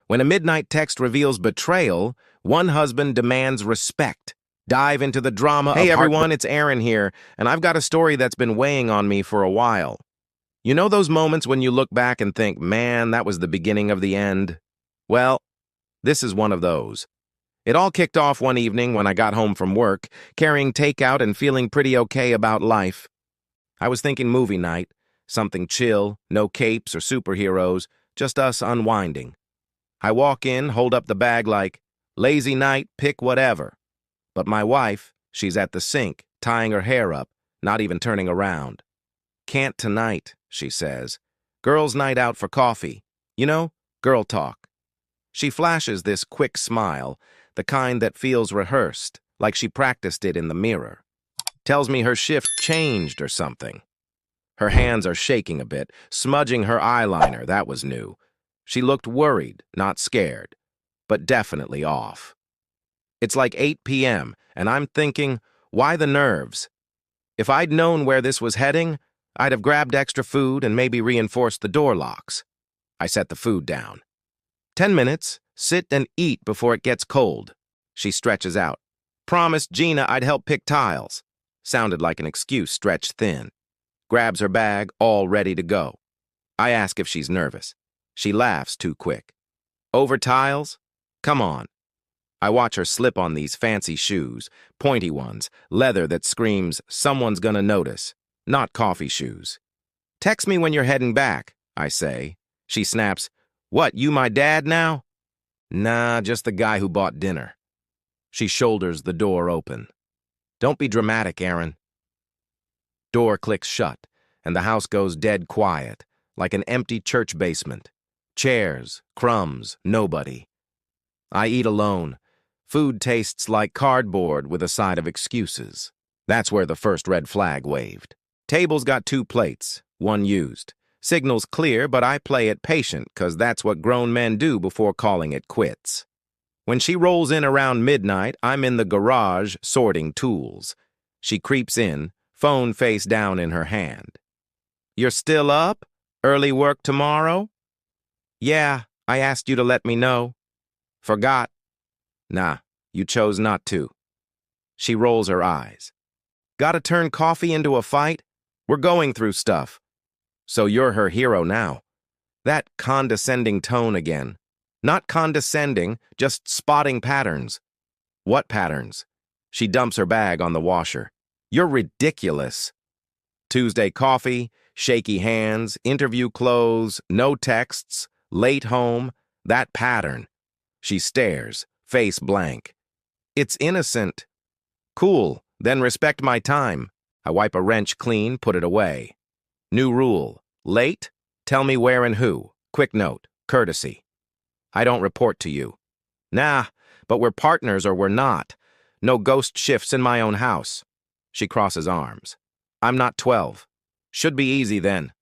When a midnight text reveals betrayal, one husband demands respect. Dive into the drama of Hey everyone, it's Aaron here, and I've got a story that's been weighing on me for a while. You know those moments when you look back and think, man, that was the beginning of the end? Well, this is one of those. It all kicked off one evening when I got home from work, carrying takeout and feeling pretty okay about life. I was thinking movie night, something chill, no capes or superheroes, just us unwinding. I walk in, hold up the bag like, lazy night, pick whatever. But my wife, she's at the sink, tying her hair up, not even turning around. Can't tonight, she says. Girls' night out for coffee. You know, girl talk. She flashes this quick smile, the kind that feels rehearsed, like she practiced it in the mirror. Tells me her shift changed or something. Her hands are shaking a bit, smudging her eyeliner, that was new. She looked worried, not scared, but definitely off. It's like 8 p.m., and I'm thinking, why the nerves? If I'd known where this was heading, I'd have grabbed extra food and maybe reinforced the door locks. I set the food down. 10 minutes, sit and eat before it gets cold. She stretches out. Promised Gina I'd help pick tiles. Sounded like an excuse stretched thin. Grabs her bag, all ready to go. I ask if she's nervous. She laughs too quick. Over tiles? Come on. I watch her slip on these fancy shoes, pointy ones, leather that screams, someone's gonna notice, not coffee shoes. Text me when you're heading back, I say. She snaps, what, you my dad now? Nah, just the guy who bought dinner. She shoulders the door open. Don't be dramatic, Aaron. Door clicks shut, and the house goes dead quiet, like an empty church basement. Chairs, crumbs, nobody. I eat alone. Food tastes like cardboard with a side of excuses. That's where the first red flag waved. Table's got 2 plates, one used. Signal's clear, but I play it patient, 'cause that's what grown men do before calling it quits. When she rolls in around midnight, I'm in the garage sorting tools. She creeps in, phone face down in her hand. You're still up? Early work tomorrow? Yeah, I asked you to let me know. Forgot. Nah, you chose not to. She rolls her eyes. Gotta turn coffee into a fight? We're going through stuff. So you're her hero now. That condescending tone again. Not condescending, just spotting patterns. What patterns? She dumps her bag on the washer. You're ridiculous. Tuesday coffee, shaky hands, interview clothes, no texts, late home, that pattern. She stares, face blank. It's innocent. Cool, then respect my time. I wipe a wrench clean, put it away. New rule. Late? Tell me where and who. Quick note. Courtesy. I don't report to you. Nah, but we're partners or we're not. No ghost shifts in my own house. She crosses arms. I'm not 12. Should be easy then.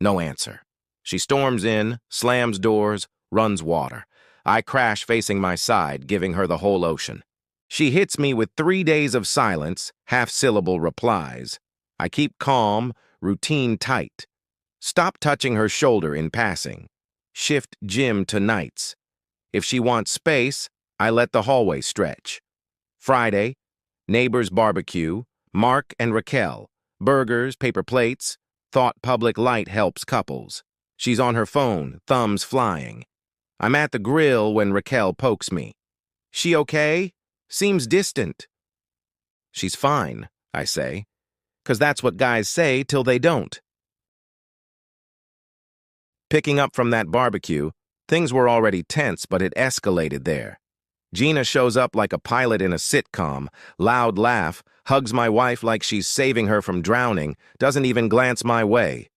No answer. She storms in, slams doors, runs water. I crash facing my side, giving her the whole ocean. She hits me with 3 days of silence, half-syllable replies. I keep calm, routine tight. Stop touching her shoulder in passing. Shift gym to nights. If she wants space, I let the hallway stretch. Friday, neighbors barbecue, Mark and Raquel, burgers, paper plates, thought public light helps couples. She's on her phone, thumbs flying. I'm at the grill when Raquel pokes me. She okay? Seems distant. She's fine, I say, 'cause that's what guys say till they don't. Picking up from that barbecue, things were already tense, but it escalated there. Gina shows up like a pilot in a sitcom, loud laugh, hugs my wife like she's saving her from drowning, doesn't even glance my way.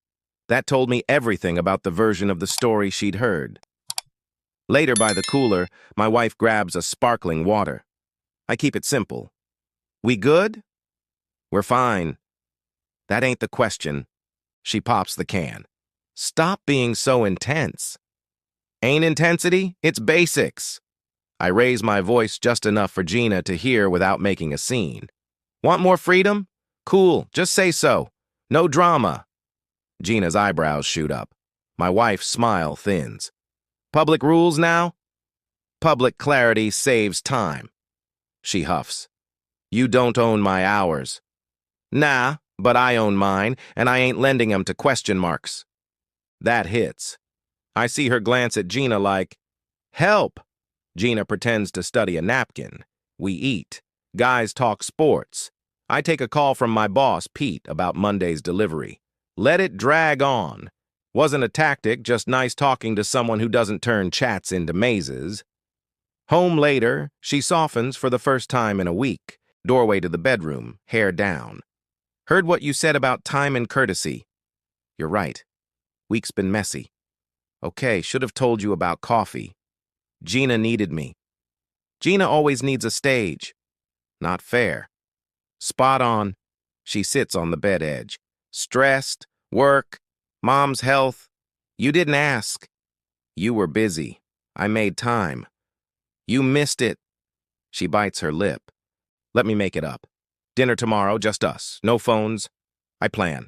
That told me everything about the version of the story she'd heard. Later by the cooler, my wife grabs a sparkling water. I keep it simple. We good? We're fine. That ain't the question. She pops the can. Stop being so intense. Ain't intensity, it's basics. I raise my voice just enough for Gina to hear without making a scene. Want more freedom? Cool, just say so. No drama. Gina's eyebrows shoot up. My wife's smile thins. Public rules now? Public clarity saves time. She huffs. You don't own my hours. Nah, but I own mine, and I ain't lending 'em to question marks. That hits. I see her glance at Gina like, help! Gina pretends to study a napkin. We eat. Guys talk sports. I take a call from my boss, Pete, about Monday's delivery. Let it drag on. Wasn't a tactic, just nice talking to someone who doesn't turn chats into mazes. Home later, she softens for the first time in a week. Doorway to the bedroom, hair down. Heard what you said about time and courtesy. You're right. Week's been messy. Okay, should have told you about coffee. Gina needed me. Gina always needs a stage. Not fair. Spot on. She sits on the bed edge. Stressed, work, mom's health. You didn't ask. You were busy. I made time. You missed it. She bites her lip. Let me make it up. Dinner tomorrow, just us. No phones. I plan.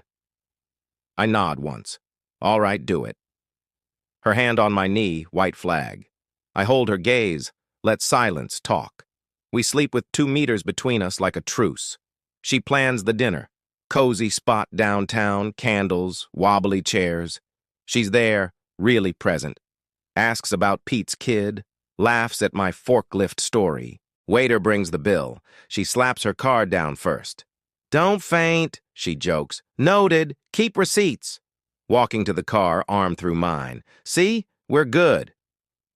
I nod once. All right, do it. Her hand on my knee, white flag. I hold her gaze. Let silence talk. We sleep with 2 meters between us like a truce. She plans the dinner. Cozy spot downtown, candles, wobbly chairs. She's there, really present. Asks about Pete's kid. Laughs at my forklift story. Waiter brings the bill. She slaps her card down first. Don't faint, she jokes. Noted. Keep receipts. Walking to the car, arm through mine. See? We're good.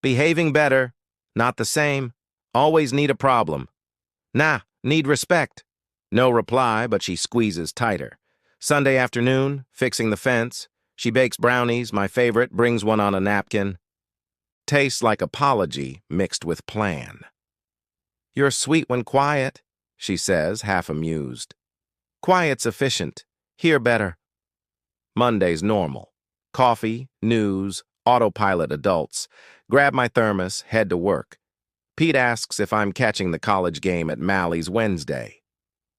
Behaving better. Not the same. Always need a problem. Nah, need respect. No reply, but she squeezes tighter. Sunday afternoon, fixing the fence. She bakes brownies, my favorite, brings one on a napkin. Tastes like apology mixed with plan. You're sweet when quiet, she says, half amused. Quiet's efficient. Here better. Monday's normal. Coffee, news, autopilot adults. Grab my thermos, head to work. Pete asks if I'm catching the college game at Mally's Wednesday.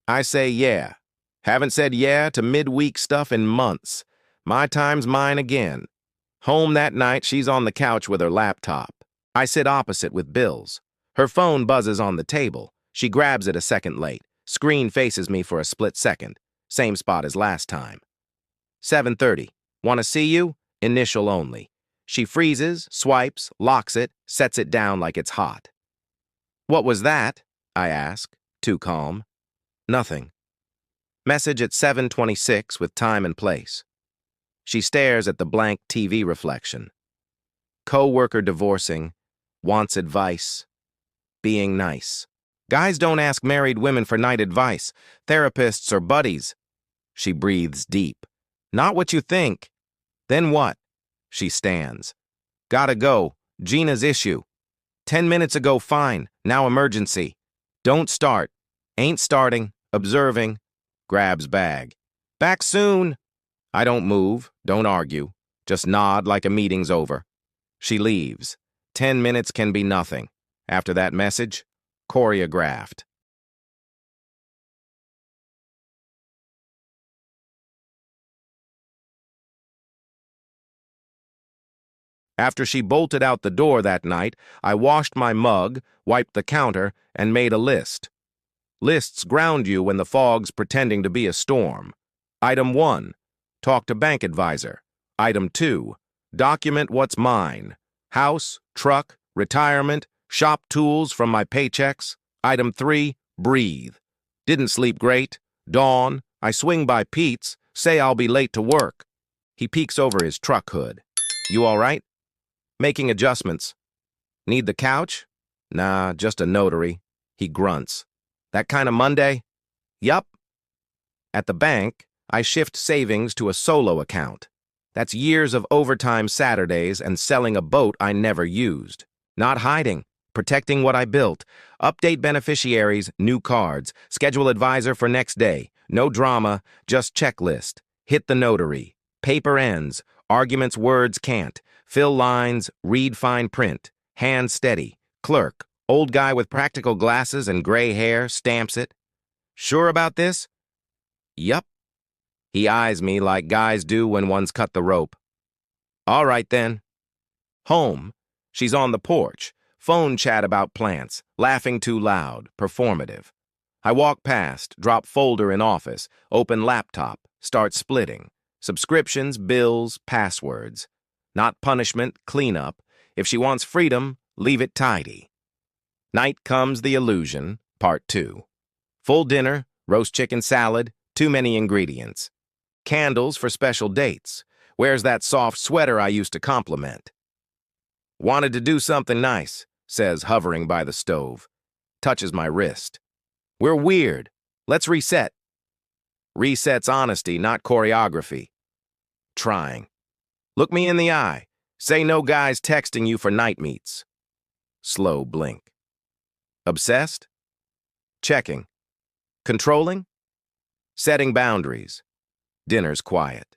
I say yeah. Haven't said yeah to midweek stuff in months. My time's mine again. Home that night, she's on the couch with her laptop. I sit opposite with Bill's. Her phone buzzes on the table. She grabs it a second late. Screen faces me for a split second. Same spot as last time. 7:30. Want to see you? Initial only. She freezes, swipes, locks it, sets it down like it's hot. What was that? I ask, too calm. Nothing. Message at 7:26 with time and place. She stares at the blank TV reflection. Co-worker divorcing, wants advice, being nice. Guys don't ask married women for night advice, therapists or buddies. She breathes deep. Not what you think. Then what? She stands. Gotta go. Gina's issue. 10 minutes ago, fine. Now emergency. Don't start. Ain't starting. Observing. Grabs bag. Back soon. I don't move. Don't argue. Just nod like a meeting's over. She leaves. 10 minutes can be nothing. After that message, choreographed. After she bolted out the door that night, I washed my mug, wiped the counter, and made a list. Lists ground you when the fog's pretending to be a storm. Item 1, talk to bank advisor. Item 2, document what's mine. House, truck, retirement, shop tools from my paychecks. Item 3, breathe. Didn't sleep great. Dawn, I swing by Pete's, say I'll be late to work. He peeks over his truck hood. You all right? Making adjustments. Need the couch? Nah, just a notary. He grunts. That kind of Monday? Yup. At the bank, I shift savings to a solo account. That's years of overtime Saturdays and selling a boat I never used. Not hiding, protecting what I built. Update beneficiaries, new cards. Schedule advisor for next day. No drama, just checklist. Hit the notary. Paper ends. Arguments words can't. Fill lines, read fine print. Hand steady. Clerk, old guy with practical glasses and gray hair, stamps it. Sure about this? Yup. He eyes me like guys do when one's cut the rope. All right then. Home. She's on the porch. Phone chat about plants, laughing too loud, performative. I walk past, drop folder in office, open laptop, start splitting. Subscriptions, bills, passwords. Not punishment, cleanup. If she wants freedom, leave it tidy. Night comes the illusion, part 2. Full dinner, roast chicken salad, too many ingredients. Candles for special dates. Where's that soft sweater I used to compliment? Wanted to do something nice, says, hovering by the stove. Touches my wrist. We're weird. Let's reset. Reset's honesty, not choreography. Trying. Look me in the eye. Say no guy's texting you for night meets. Slow blink. Obsessed? Checking. Controlling? Setting boundaries. Dinner's quiet.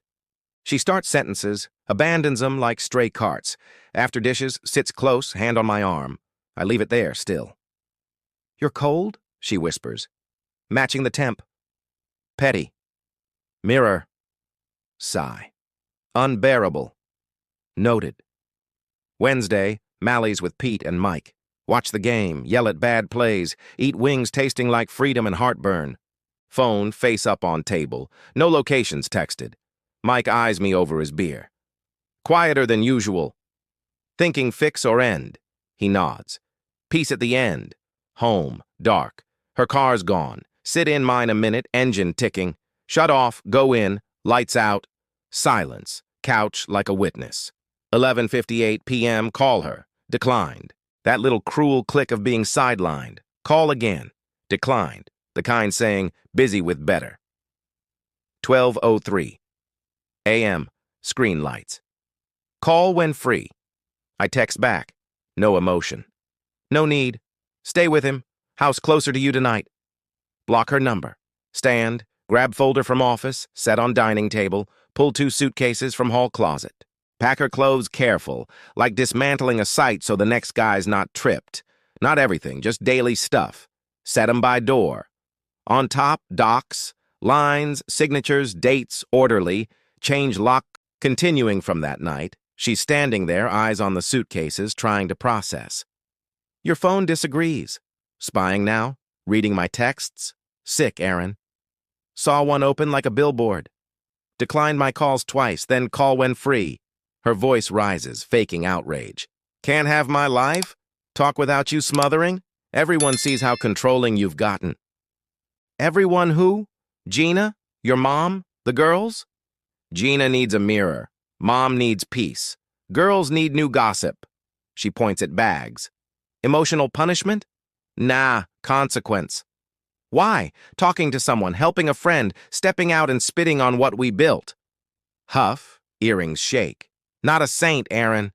She starts sentences, abandons them like stray carts. After dishes, sits close, hand on my arm. I leave it there still. You're cold? She whispers. Matching the temp. Petty. Mirror. Sigh. Unbearable. Noted. Wednesday, Mally's with Pete and Mike. Watch the game, yell at bad plays, eat wings tasting like freedom and heartburn. Phone face up on table. No locations texted. Mike eyes me over his beer. Quieter than usual. Thinking fix or end. He nods. Peace at the end. Home. Dark. Her car's gone. Sit in mine a minute, engine ticking. Shut off, go in, lights out. Silence. Couch like a witness. 11:58 p.m. Call her. Declined. That little cruel click of being sidelined. Call again. Declined. The kind saying, busy with better. 12:03 a.m. Screen lights. Call when free. I text back. No emotion. No need. Stay with him. House closer to you tonight. Block her number. Stand. Grab folder from office. Set on dining table. Pull 2 suitcases from hall closet. Pack her clothes careful, like dismantling a site so the next guy's not tripped. Not everything, just daily stuff. Set 'em by door. On top, docs, lines, signatures, dates, orderly. Change lock. Continuing from that night, she's standing there, eyes on the suitcases, trying to process. Your phone disagrees. Spying now? Reading my texts? Sick, Aaron. Saw one open like a billboard. Declined my calls twice, then call when free. Her voice rises, faking outrage. Can't have my life? Talk without you smothering? Everyone sees how controlling you've gotten. Everyone who? Gina? Your mom? The girls? Gina needs a mirror. Mom needs peace. Girls need new gossip. She points at bags. Emotional punishment? Nah, consequence. Why? Talking to someone, helping a friend, stepping out and spitting on what we built. Huff, earrings shake. Not a saint, Aaron.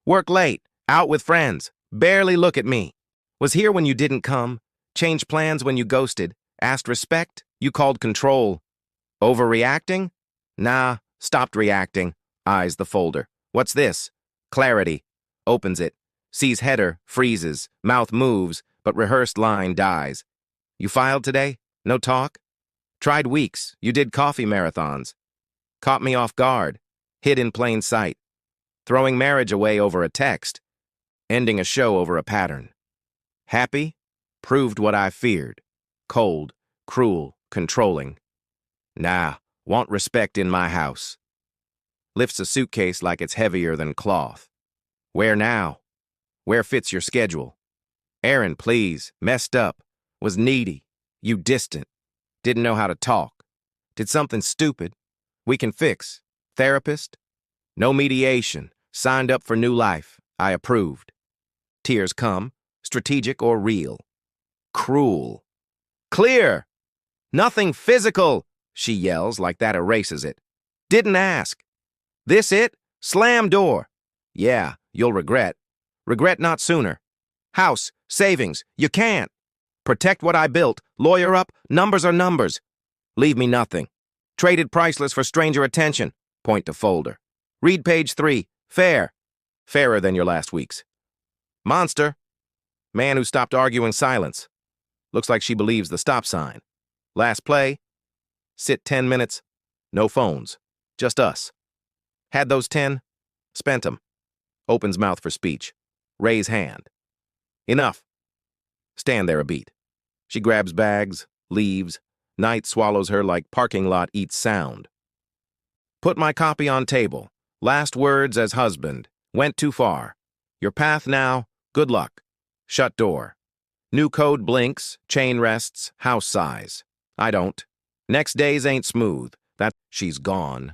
Work late, out with friends. Barely look at me. Was here when you didn't come. Changed plans when you ghosted. Asked respect, you called control. Overreacting? Nah, stopped reacting. Eyes the folder. What's this? Clarity. Opens it. Sees header, freezes. Mouth moves, but rehearsed line dies. You filed today? No talk? Tried weeks. You did coffee marathons. Caught me off guard. Hid in plain sight. Throwing marriage away over a text. Ending a show over a pattern. Happy? Proved what I feared. Cold, cruel, controlling. Nah, want respect in my house. Lifts a suitcase like it's heavier than cloth. Where now? Where fits your schedule? Aaron, please. Messed up. Was needy. You distant. Didn't know how to talk. Did something stupid. We can fix. Therapist? No mediation. Signed up for new life. I approved. Tears come. Strategic or real. Cruel. Clear! Nothing physical, she yells like that erases it. Didn't ask. This it? Slam door. Yeah, you'll regret. Regret not sooner. House, savings, you can't. Protect what I built. Lawyer up, numbers are numbers. Leave me nothing. Traded priceless for stranger attention. Point to folder. Read page 3. Fair. Fairer than your last week's. Monster. Man who stopped arguing silence. Looks like she believes the stop sign. Last play. Sit 10 minutes. No phones. Just us. Had those 10. Spent 'em. Opens mouth for speech. Raise hand. Enough. Stand there a beat. She grabs bags, leaves. Night swallows her like parking lot eats sound. Put my copy on table. Last words as husband. Went too far. Your path now. Good luck. Shut door. New code blinks, chain rests, house size. I don't. Next days ain't smooth. She's gone.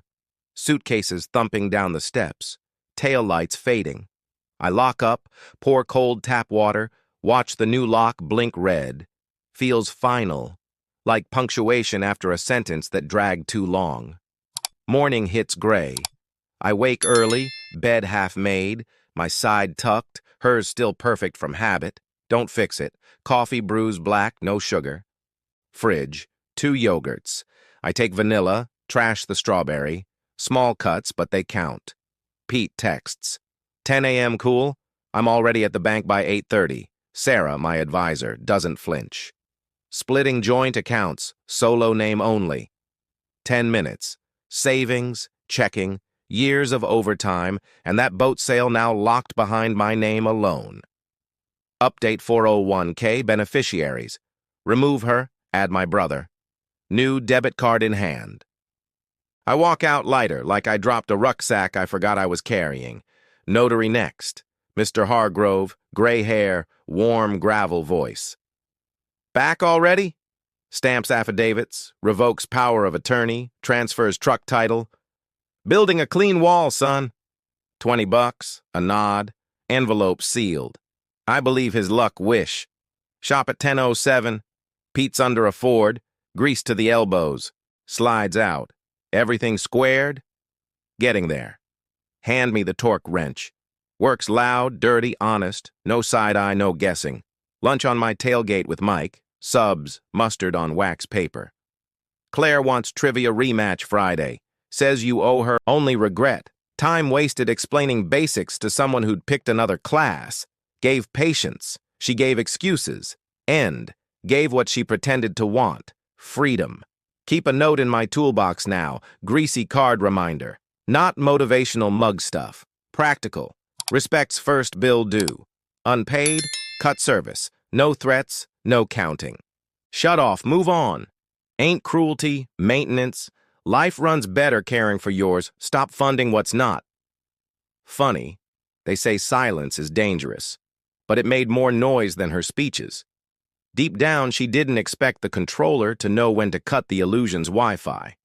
Suitcases thumping down the steps. Tail lights fading. I lock up, pour cold tap water, watch the new lock blink red. Feels final, like punctuation after a sentence that dragged too long. Morning hits gray. I wake early, bed half made, my side tucked, hers still perfect from habit. Don't fix it. Coffee brews black, no sugar. Fridge, 2 yogurts. I take vanilla, trash the strawberry. Small cuts, but they count. Pete texts. 10 a.m. cool? I'm already at the bank by 8:30. Sarah, my advisor, doesn't flinch. Splitting joint accounts, solo name only. 10 minutes. Savings, checking, years of overtime, and that boat sale now locked behind my name alone. Update 401k beneficiaries. Remove her, add my brother. New debit card in hand. I walk out lighter, like I dropped a rucksack I forgot I was carrying. Notary next. Mr. Hargrove, gray hair, warm gravel voice. Back already? Stamps affidavits, revokes power of attorney, transfers truck title. Building a clean wall, son. $20, a nod, envelope sealed. I believe his luck wish. Shop at 10:07. Pete's under a Ford, grease to the elbows. Slides out. Everything squared? Getting there. Hand me the torque wrench. Works loud, dirty, honest. No side eye, no guessing. Lunch on my tailgate with Mike. Subs, mustard on wax paper. Claire wants trivia rematch Friday. Says you owe her only regret. Time wasted explaining basics to someone who'd picked another class. Gave patience. She gave excuses. End. Gave what she pretended to want. Freedom. Keep a note in my toolbox now. Greasy card reminder. Not motivational mug stuff. Practical. Respects first bill due. Unpaid. Cut service. No threats. No counting. Shut off. Move on. Ain't cruelty. Maintenance. Life runs better caring for yours. Stop funding what's not. Funny. They say silence is dangerous. But it made more noise than her speeches. Deep down, she didn't expect the controller to know when to cut the illusion's Wi-Fi.